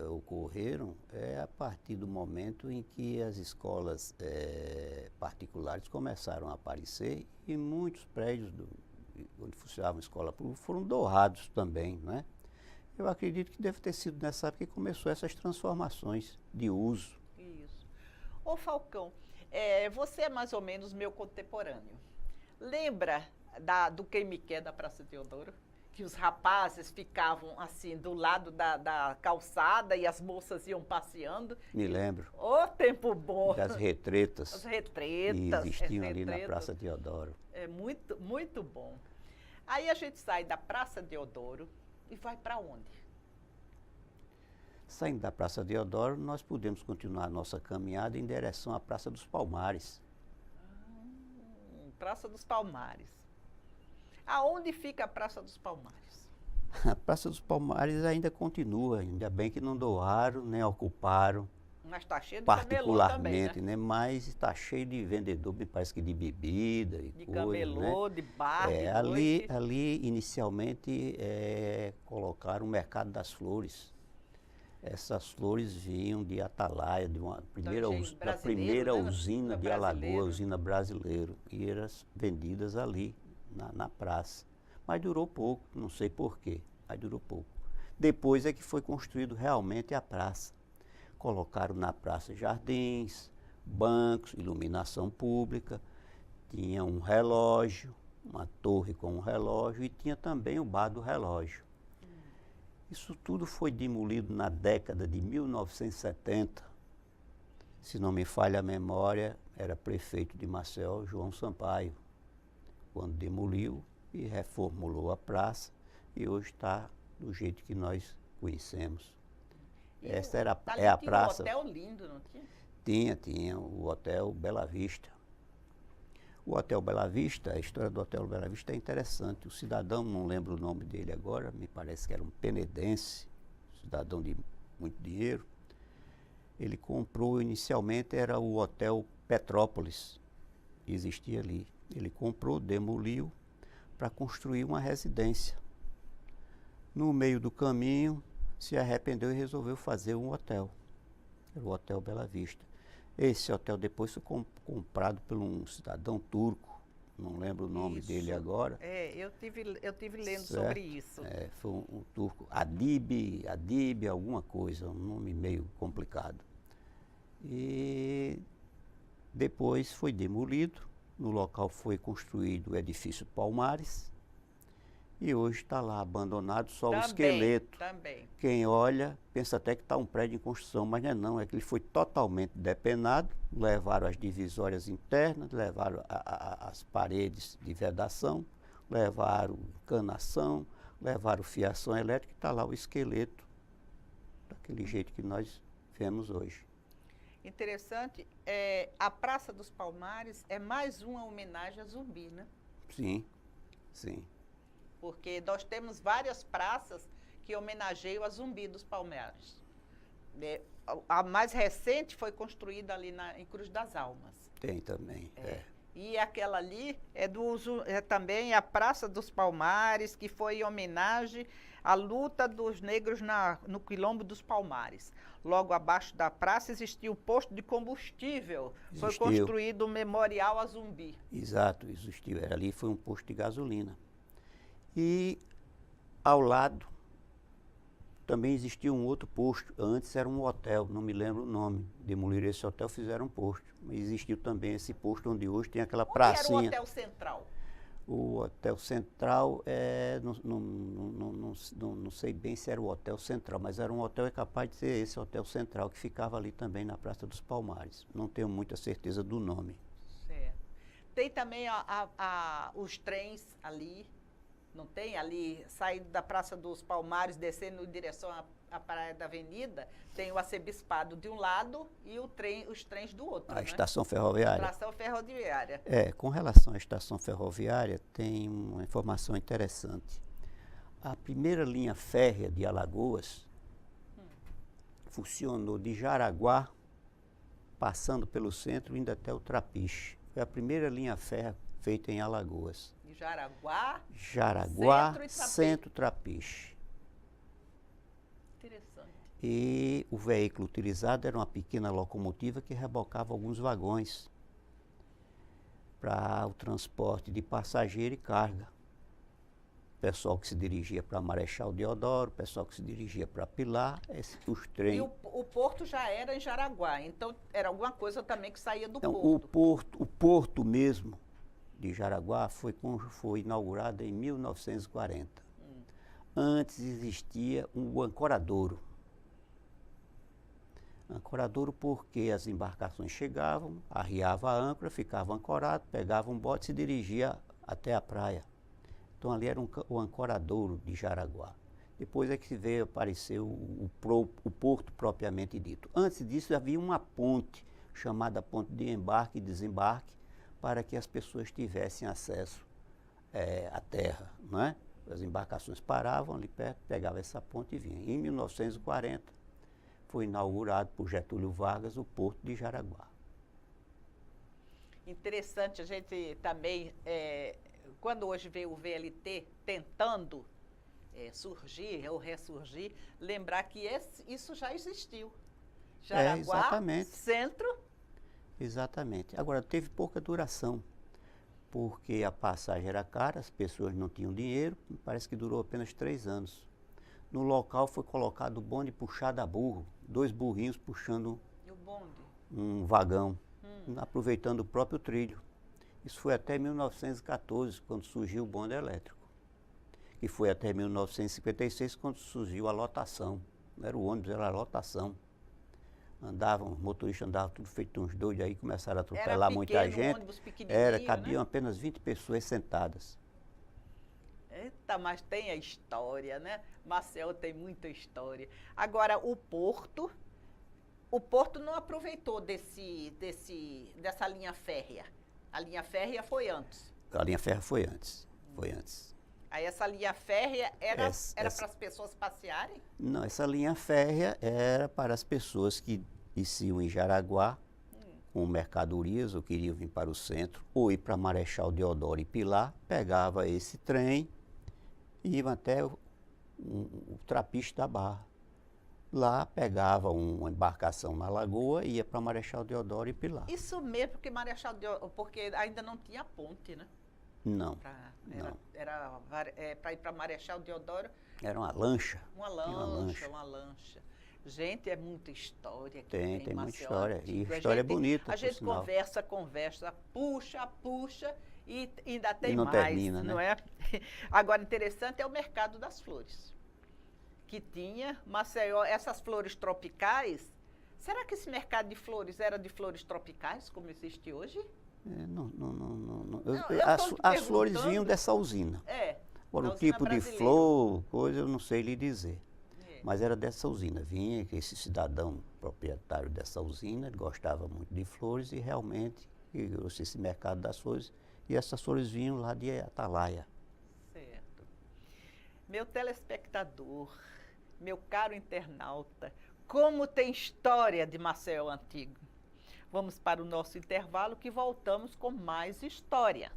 ocorreram a partir do momento em que as escolas particulares começaram a aparecer e muitos prédios onde funcionava a escola pública foram doados também, né? Eu acredito que deve ter sido nessa época que começou essas transformações de uso. Isso. Ô Falcão, você é mais ou menos meu contemporâneo. Lembra do Quem Me Quer da Praça Deodoro? Que os rapazes ficavam assim do lado da calçada e as moças iam passeando. Me lembro. Ô, tempo bom! Das retretas. As retretas. Que existiam ali na Praça Deodoro. É muito, muito bom. Aí a gente sai da Praça Deodoro e vai para onde? Saindo da Praça Deodoro, nós podemos continuar a nossa caminhada em direção à Praça dos Palmares. Praça dos Palmares. Aonde fica a Praça dos Palmares? A Praça dos Palmares ainda continua, ainda bem que não doaram, nem ocuparam. Mas está cheio de particularmente, camelô também, né? Mas está cheio de vendedor, me parece que de bebida e de coisa, camelô, né? de bar, de ali inicialmente colocaram o Mercado das Flores. Essas flores vinham de Atalaia, da primeira usina de Alagoas, usina brasileira, e eram vendidas ali, na praça. Mas durou pouco, não sei porquê, mas durou pouco. Depois é que foi construído realmente a praça. Colocaram na praça jardins, bancos, iluminação pública, tinha um relógio, uma torre com um relógio e tinha também o bar do relógio. Isso tudo foi demolido na década de 1970. Se não me falha a memória, era prefeito de Maceió, João Sampaio, quando demoliu e reformulou a praça e hoje está do jeito que nós conhecemos. Esta é a praça. Tinha um hotel lindo, não tinha? Tinha o Hotel Bela Vista. O Hotel Bela Vista, a história do Hotel Bela Vista é interessante. O cidadão, não lembro o nome dele agora, me parece que era um penedense, cidadão de muito dinheiro. Ele comprou, inicialmente era o Hotel Petrópolis, que existia ali. Ele comprou, demoliu, para construir uma residência. No meio do caminho, se arrependeu e resolveu fazer um hotel. Era o Hotel Bela Vista. Esse hotel depois foi comprado por um cidadão turco, não lembro o nome dele agora. Eu tive lendo certo? sobre isso. Foi um turco, Adib, alguma coisa, um nome meio complicado. E depois foi demolido, no local foi construído o edifício Palmares, e hoje está lá abandonado só o esqueleto. Também. Quem olha, pensa até que está um prédio em construção, mas não é que ele foi totalmente depenado, levaram as divisórias internas, levaram as paredes de vedação, levaram encanação, levaram fiação elétrica e está lá o esqueleto, daquele jeito que nós vemos hoje. Interessante, a Praça dos Palmares é mais uma homenagem a Zumbi, né? Sim, sim. Porque nós temos várias praças que homenageiam a Zumbi dos Palmares. A mais recente foi construída ali em Cruz das Almas. Tem também, E aquela ali é também a Praça dos Palmares, que foi em homenagem à luta dos negros no Quilombo dos Palmares. Logo abaixo da praça existia o posto de combustível. Foi construído um memorial a Zumbi. Exato, existiu. Ali foi um posto de gasolina. E ao lado também existia um outro posto. Antes era um hotel, não me lembro o nome. Demoliram esse hotel, fizeram um posto. Mas existiu também esse posto onde hoje tem aquela pracinha. Onde era o Hotel Central? O Hotel Central, não sei bem se era o Hotel Central, mas era um hotel capaz de ser esse Hotel Central, que ficava ali também na Praça dos Palmares. Não tenho muita certeza do nome. Certo. Tem também os trens ali. Não tem? Ali, saindo da Praça dos Palmares, descendo em direção à Praia da Avenida, tem o arcebispado de um lado e os trens do outro. A estação ferroviária. A estação ferroviária. Com relação à estação ferroviária, tem uma informação interessante. A primeira linha férrea de Alagoas funcionou de Jaraguá, passando pelo centro, indo até o Trapiche. Foi a primeira linha férrea feita em Alagoas. Jaraguá, Centro Trapiche. interessante. E o veículo utilizado era uma pequena locomotiva que rebocava alguns vagões para o transporte de passageiro e carga. Pessoal que se dirigia para Marechal Deodoro, pessoal que se dirigia para Pilar, os trens. E o porto já era em Jaraguá, então era alguma coisa também que saía do Então, porto. o porto mesmo de Jaraguá foi inaugurado em 1940. Antes existia um ancoradouro. Ancoradouro porque as embarcações chegavam, arriava a âncora, ficava ancorado, pegava um bote e se dirigia até a praia. Então ali era o ancoradouro de Jaraguá. Depois é que veio aparecer o porto propriamente dito. Antes disso havia uma ponte, chamada ponte de embarque e desembarque, para que as pessoas tivessem acesso à terra, não é? As embarcações paravam ali perto, pegavam essa ponte e vinham. Em 1940, foi inaugurado por Getúlio Vargas o Porto de Jaraguá. Interessante, a gente também, quando hoje vê o VLT tentando surgir ou ressurgir, lembrar que isso já existiu. Jaraguá, exatamente. centro. Exatamente. Agora, teve pouca duração, porque a passagem era cara, as pessoas não tinham dinheiro, parece que durou apenas 3 anos. No local foi colocado o bonde puxado a burro, 2 burrinhos puxando um vagão, aproveitando o próprio trilho. Isso foi até 1914, quando surgiu o bonde elétrico. E foi até 1956, quando surgiu a lotação. Não era o ônibus, era a lotação. Os motoristas andavam tudo feito uns doidos, aí começaram a atropelar muita gente. Ônibus pequenininho, cabiam né? apenas 20 pessoas sentadas. Eita, mas tem a história, né? Maceió tem muita história. Agora, o Porto não aproveitou dessa linha férrea. A linha férrea foi antes. A linha férrea foi antes. Foi antes. Aí essa linha férrea era para as pessoas passearem? Não, essa linha férrea era para as pessoas que desciam em Jaraguá com mercadorias ou queriam vir para o centro ou ir para Marechal Deodoro e Pilar, pegava esse trem e iam até o Trapiche da Barra. Lá pegava uma embarcação na lagoa e ia para Marechal Deodoro e Pilar. Isso mesmo, porque ainda não tinha ponte, né? Não. Era para ir para Marechal Deodoro. Era uma lancha. Uma lancha. Gente, é muita história. Tem Maceió muita história. Antigo. E história bonita. A gente conversa, puxa e ainda tem e não mais. Termina, não né? É? Agora, interessante é o mercado das flores. Que tinha Maceió, essas flores tropicais. Será que esse mercado de flores era de flores tropicais, como existe hoje? Não. As flores vinham dessa usina. Agora, o tipo de flor, coisa, eu não sei lhe dizer. Mas era dessa usina. Vinha esse cidadão proprietário dessa usina, ele gostava muito de flores e realmente criou-se esse mercado das flores. E essas flores vinham lá de Atalaia. Certo. Meu telespectador, meu caro internauta, como tem história de Maceió antigo. Vamos para o nosso intervalo que voltamos com mais história.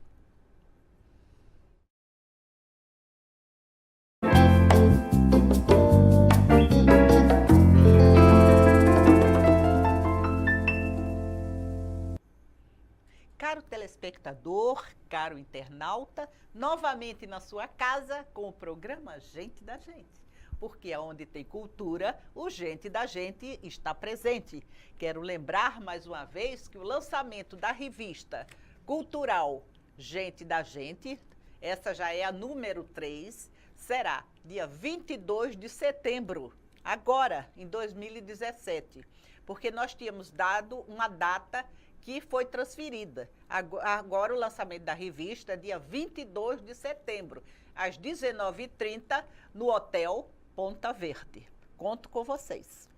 Caro telespectador, caro internauta, novamente na sua casa com o programa Gente da Gente. Porque onde tem cultura, o Gente da Gente está presente. Quero lembrar mais uma vez que o lançamento da revista cultural Gente da Gente, essa já é a número 3, será dia 22 de setembro, agora, em 2017. Porque nós tínhamos dado uma data que foi transferida. Agora o lançamento da revista é dia 22 de setembro, às 19h30, no Hotel Ponta Verde. Conto com vocês.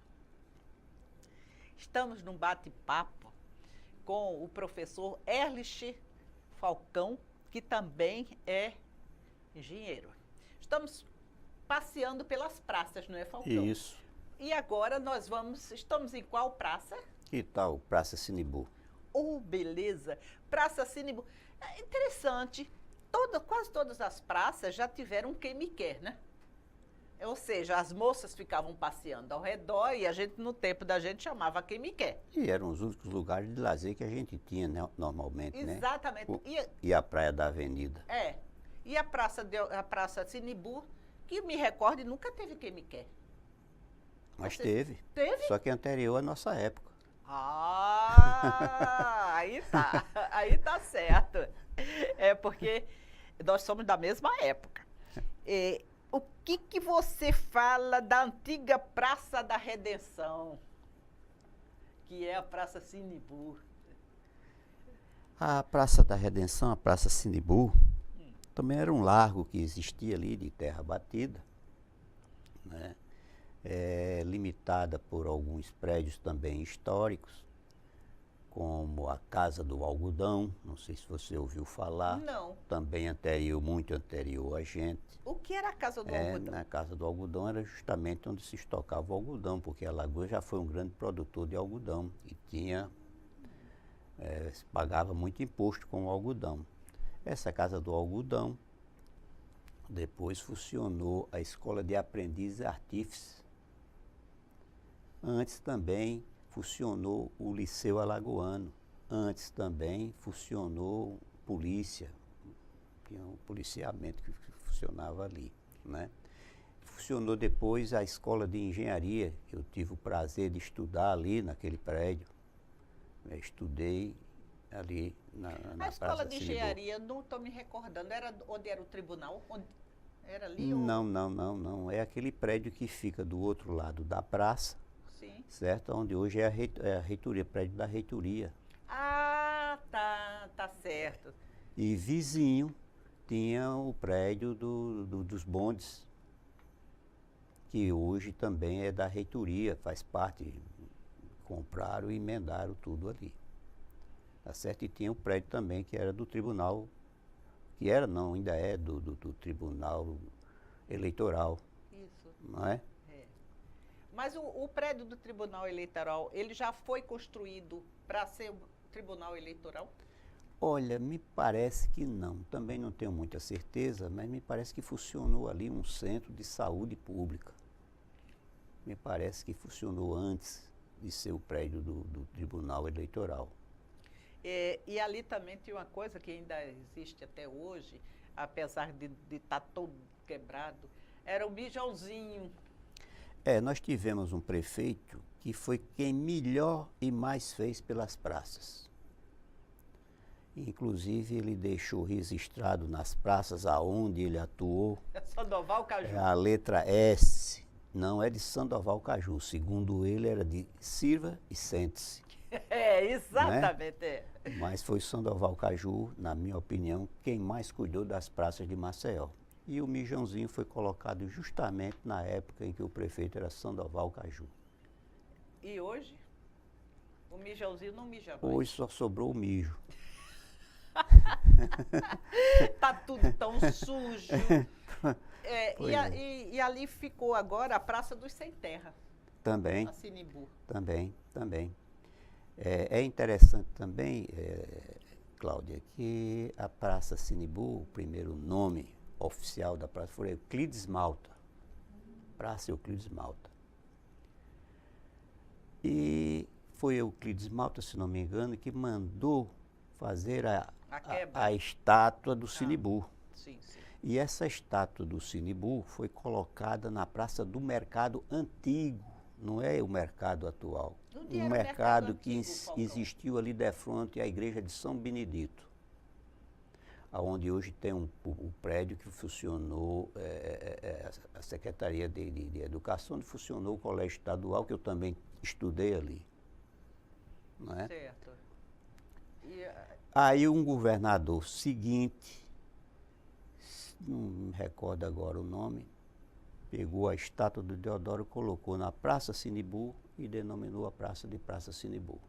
Estamos num bate-papo com o professor Erlich Falcão, que também é engenheiro. Estamos passeando pelas praças, não é, Falcão? Isso. E agora estamos em qual praça? Que tal Praça Sinibu? Oh, beleza! Praça Sinibu. É interessante. Quase todas as praças já tiveram um quem me quer, né? Ou seja, as moças ficavam passeando ao redor e a gente, no tempo da gente, chamava quem me quer. E eram os únicos lugares de lazer que a gente tinha, né, normalmente, né? Exatamente. E a Praia da Avenida. E a Praça Sinibu, que me recorde, nunca teve quem me quer. Mas Você teve. teve? Só que anterior à nossa época. Ah, aí tá certo. É porque nós somos da mesma época. O que você fala da antiga Praça da Redenção, que é a Praça Sinibu? A Praça da Redenção, a Praça Sinibu, também era um largo que existia ali de terra batida, né? Limitada por alguns prédios também históricos, como a Casa do Algodão, não sei se você ouviu falar. Não. Também anterior, muito anterior a gente. O que era a Casa do Algodão? Na Casa do Algodão era justamente onde se estocava o algodão, porque Alagoas já foi um grande produtor de algodão e se pagava muito imposto com o algodão. Essa Casa do Algodão depois funcionou a Escola de Aprendizes Artífices. Antes também funcionou o Liceu Alagoano. Antes também funcionou polícia. Tinha um policiamento que funcionava ali, né? Funcionou depois a Escola de Engenharia. Eu tive o prazer de estudar ali naquele prédio. Estudei ali na A Escola Praça de Sinibu. Engenharia, não estou me recordando, era onde era o tribunal? Era ali? Não. É aquele prédio que fica do outro lado da praça. Sim. Certo? Onde hoje é a reitoria, prédio da reitoria. Ah, tá certo. E vizinho tinha o prédio dos bondes, que hoje também é da reitoria, faz parte, compraram e emendaram tudo ali. Tá certo? E tinha o prédio também que era do tribunal, ainda é do Tribunal Eleitoral. Isso. Não é? Mas o prédio do Tribunal Eleitoral, ele já foi construído para ser o Tribunal Eleitoral? Olha, me parece que não. Também não tenho muita certeza, mas me parece que funcionou ali um centro de saúde pública. Me parece que funcionou antes de ser o prédio do Tribunal Eleitoral. E ali também tinha uma coisa que ainda existe até hoje, apesar de estar todo quebrado, era o Mijãozinho. Nós tivemos um prefeito que foi quem melhor e mais fez pelas praças. Inclusive, ele deixou registrado nas praças aonde ele atuou. Sandoval Caju. A letra S, não é de Sandoval Caju. Segundo ele, era de Sirva e Sente-se. Exatamente. Né? Mas foi Sandoval Caju, na minha opinião, quem mais cuidou das praças de Maceió. E o Mijãozinho foi colocado justamente na época em que o prefeito era Sandoval Caju. E hoje? O Mijãozinho não mija mais. Hoje só sobrou o mijo. Tá tudo tão sujo. E ali ficou agora a Praça dos Sem Terra. Também. A Sinibu. Também. É interessante também, Cláudia, que a Praça Sinibu, o primeiro nome oficial da praça foi Euclides Malta. Praça Euclides Malta. E foi Euclides Malta, se não me engano, que mandou fazer a estátua do Sinibu. Sim. E essa estátua do Sinibu foi colocada na Praça do Mercado Antigo, não é o mercado atual. Um mercado que existiu ali de frente à igreja de São Benedito, onde hoje tem o prédio que funcionou, a Secretaria de Educação, onde funcionou o Colégio Estadual, que eu também estudei ali. Não é? Certo. Aí um governador seguinte, não me recordo agora o nome, pegou a estátua do Deodoro, colocou na Praça Sinibu e denominou a praça de Praça Sinibu.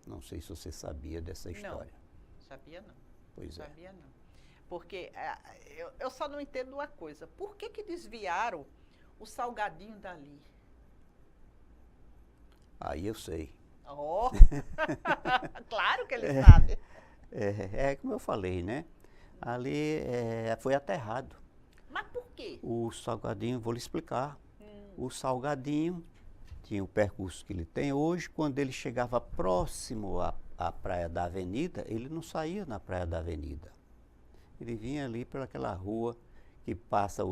Não sei se você sabia dessa história. Não, sabia não. Pois é. Sabia não. Porque eu só não entendo uma coisa. Por que desviaram o salgadinho dali? Aí eu sei. Oh! Claro que ele sabe. É como eu falei, né? Ali foi aterrado. Mas por quê? O Salgadinho, vou lhe explicar. O Salgadinho tinha o percurso que ele tem hoje. Quando ele chegava próximo à Praia da Avenida, ele não saía na Praia da Avenida. Ele vinha ali pelaquela rua que passa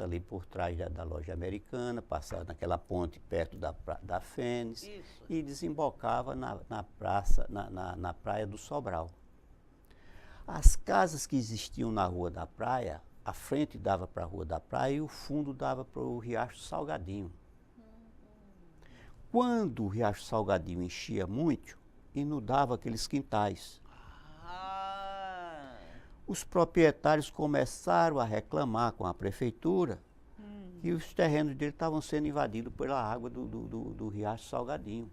ali por trás da loja americana, passa naquela ponte perto da Fênix. Isso. E desembocava na Praia do Sobral. As casas que existiam na Rua da Praia, a frente dava para a Rua da Praia e o fundo dava para o Riacho Salgadinho. Quando o Riacho Salgadinho enchia muito, inundava aqueles quintais. Os proprietários começaram a reclamar com a prefeitura que os terrenos dele estavam sendo invadidos pela água do Riacho Salgadinho.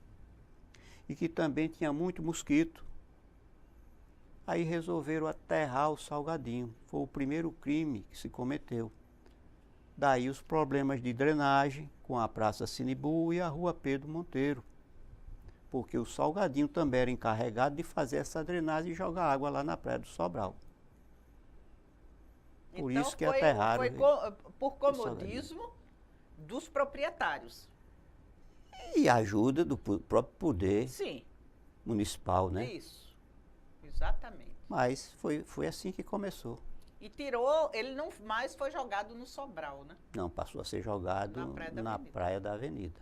E que também tinha muito mosquito. Aí resolveram aterrar o Salgadinho. Foi o primeiro crime que se cometeu. Daí os problemas de drenagem com a Praça Sinibu e a Rua Pedro Monteiro. Porque o Salgadinho também era encarregado de fazer essa drenagem e jogar água lá na Praia do Sobral. Por então, isso que aterraram. Foi por comodismo dos proprietários. E a ajuda do próprio poder Sim. municipal, né? Isso. Exatamente. Mas foi assim que começou. E tirou, ele não mais foi jogado no Sobral, né? Não, passou a ser jogado na Praia da Avenida.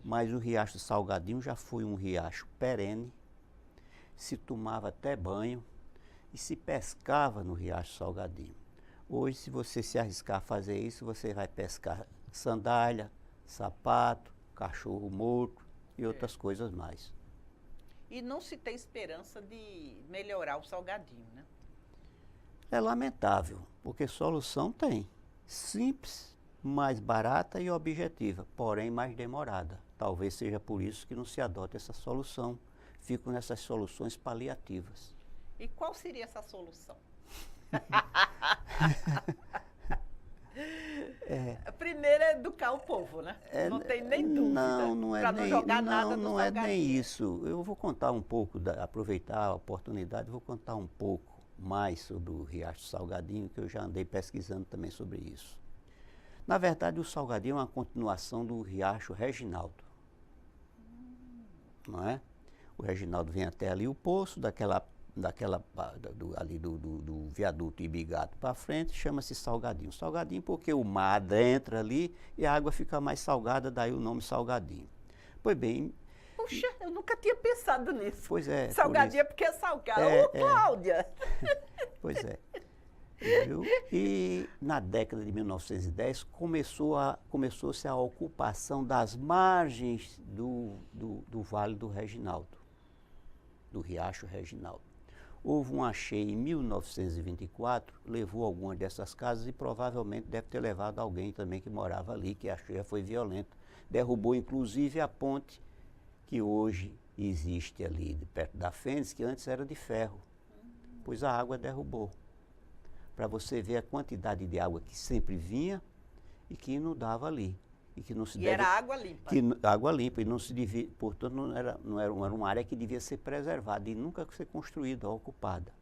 Mas o Riacho Salgadinho já foi um riacho perene, se tomava até banho e se pescava no Riacho Salgadinho. Hoje, se você se arriscar a fazer isso, você vai pescar sandália, sapato, cachorro morto e outras coisas mais. E não se tem esperança de melhorar o Salgadinho, né? É lamentável, porque solução tem. Simples, mais barata e objetiva, porém mais demorada. Talvez seja por isso que não se adota essa solução. Ficam nessas soluções paliativas. E qual seria essa solução? A primeira é educar o povo, né? Não tem nem dúvida. Não é nem, não é nem isso. Eu vou contar um pouco, aproveitar a oportunidade, vou contar um pouco mais sobre o Riacho Salgadinho, que eu já andei pesquisando também sobre isso. Na verdade, o Salgadinho é uma continuação do Riacho Reginaldo. Não é? O Reginaldo vem até ali o poço, ali do viaduto Ibigato para frente, chama-se Salgadinho. Salgadinho porque o mar adentra ali e a água fica mais salgada, daí o nome Salgadinho. Pois bem... Puxa, eu nunca tinha pensado nisso. Pois é. Salgadinho é porque é salgado. Cláudia! Pois é. Viu? E na década de 1910 começou-se a ocupação das margens do Vale do Reginaldo, do Riacho Reginaldo. Houve uma cheia em 1924, levou algumas dessas casas e provavelmente deve ter levado alguém também que morava ali, que a cheia foi violenta. Derrubou inclusive a ponte que hoje existe ali perto da Fênix, que antes era de ferro, pois a água derrubou. Para você ver a quantidade de água que sempre vinha e que inundava ali. E que não se era água limpa. Água limpa, e não se devia, portanto, não era uma área que devia ser preservada e nunca ser construída ou ocupada.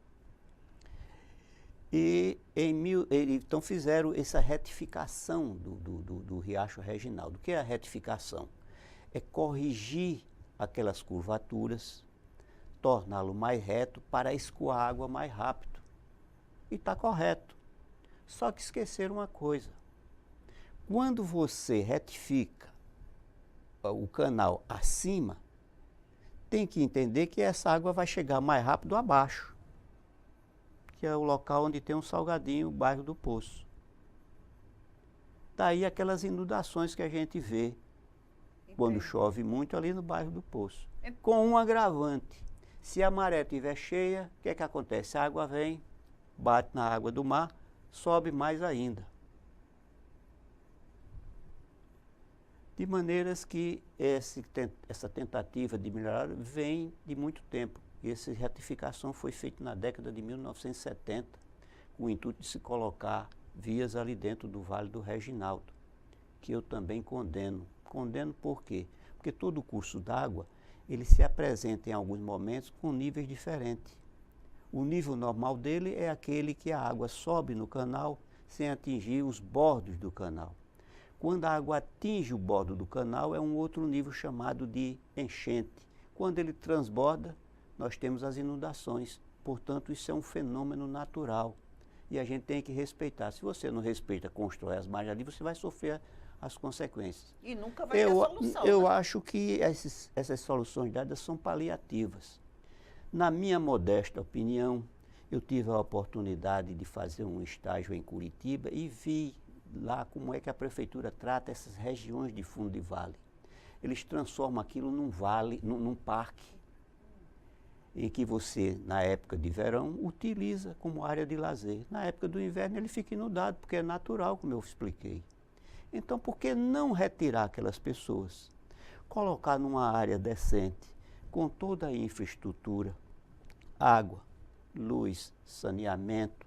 Então fizeram essa retificação do Riacho Reginaldo. O que é a retificação? É corrigir aquelas curvaturas, torná-lo mais reto para escoar a água mais rápido. E está correto. Só que esqueceram uma coisa. Quando você retifica o canal acima, tem que entender que essa água vai chegar mais rápido abaixo, que é o local onde tem um Salgadinho, o bairro do Poço. Daí aquelas inundações que a gente vê quando chove muito ali no bairro do Poço. Com um agravante. Se a maré estiver cheia, o que é que acontece? A água vem, bate na água do mar, sobe mais ainda. De maneiras que essa tentativa de melhorar vem de muito tempo. E essa retificação foi feita na década de 1970, com o intuito de se colocar vias ali dentro do Vale do Reginaldo, que eu também condeno. Condeno por quê? Porque todo o curso d'água, ele se apresenta em alguns momentos com níveis diferentes. O nível normal dele é aquele que a água sobe no canal, sem atingir os bordos do canal. Quando a água atinge o bordo do canal, é um outro nível chamado de enchente. Quando ele transborda, nós temos as inundações. Portanto, isso é um fenômeno natural. E a gente tem que respeitar. Se você não respeita, constrói as margens ali, você vai sofrer as consequências. E nunca vai ter solução. Eu né? acho que essas soluções dadas são paliativas. Na minha modesta opinião, eu tive a oportunidade de fazer um estágio em Curitiba e vi lá como é que a prefeitura trata essas regiões de fundo de vale. Eles transformam aquilo num vale, num parque, em que você, na época de verão, utiliza como área de lazer. Na época do inverno ele fica inundado, porque é natural, como eu expliquei. Então, por que não retirar aquelas pessoas? Colocar numa área decente, com toda a infraestrutura, água, luz, saneamento,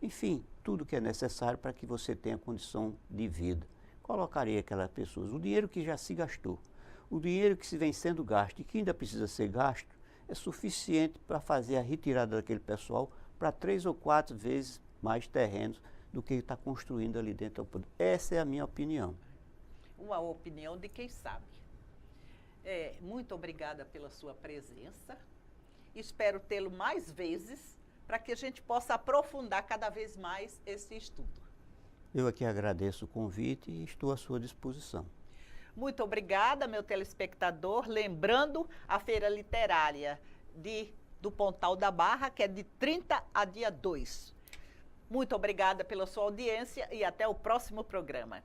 enfim, tudo que é necessário para que você tenha condição de vida. Colocaria aquelas pessoas, o dinheiro que já se gastou, o dinheiro que se vem sendo gasto e que ainda precisa ser gasto, é suficiente para fazer a retirada daquele pessoal para 3 ou 4 vezes mais terrenos do que está construindo ali dentro. Essa é a minha opinião. Uma opinião de quem sabe. Muito obrigada pela sua presença. Espero tê-lo mais vezes para que a gente possa aprofundar cada vez mais esse estudo. Eu aqui agradeço o convite e estou à sua disposição. Muito obrigada, meu telespectador. Lembrando, a Feira Literária do Pontal da Barra, que é de 30 a dia 2. Muito obrigada pela sua audiência e até o próximo programa.